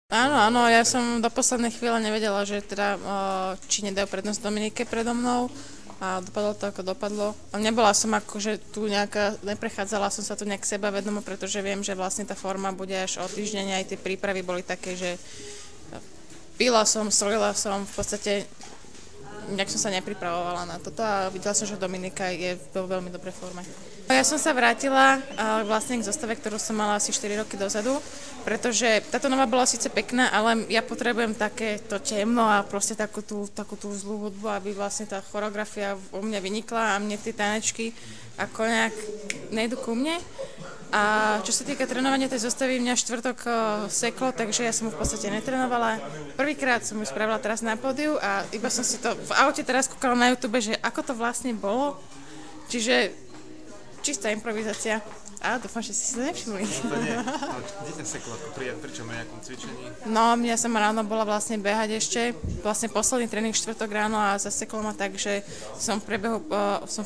Áno, áno, ja som do poslednej chvíle nevedela, že teda či nedajú prednosť Dominike predo mnou a dopadlo to, ako dopadlo. A nebola som akože tu nejaká, neprechádzala som sa tu nejak sebavedomo, pretože viem, že vlastne tá forma bude až o týždeň, aj tie prípravy boli také, že pila som, solila som, v podstate nejak som sa nepripravovala na toto a videla som, že Dominika je vo veľmi dobrej forme. Ja som sa vrátila vlastne k zostave, ktorú som mala asi 4 roky dozadu, pretože táto nová bola síce pekná, ale ja potrebujem takéto temno a proste takú tú zlú hudbu, aby vlastne tá choreografia u mňa vynikla a mne tie tanečky ako nejak nejdu ku mne. A čo sa týka trénovania tej zostavy, mňa štvrtok seklo, takže ja som ju v podstate netrenovala. Prvýkrát som ju spravila teraz na pódiu a iba som si to v aute teraz kúkala na YouTube, že ako to vlastne bolo. Čiže čistá improvizácia. A dúfam, že ste si to nevšimli. To nie. Ale kde ťa seklo? Pričom na nejakom cvičení? No, mňa som ráno bola vlastne behať ešte. Vlastne posledný tréning štvrtok ráno a zaseklo ma tak, že som v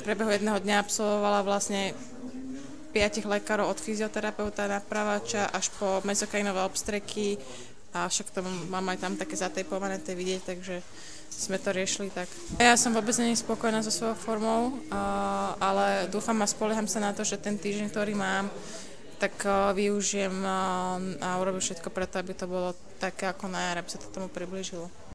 priebehu jedného dňa absolvovala vlastne 5 lekárov od fyzioterapeuta, napravača až po mezokainové obstreky a však to mám aj tam také zatejpované, to vidieť, takže sme to riešili tak. Ja som vôbec nie spokojná so svojou formou, ale dúfam a spolieham sa na to, že ten týždeň, ktorý mám, tak využijem a urobím všetko preto, aby to bolo také ako na jar, aby sa to tomu priblížilo.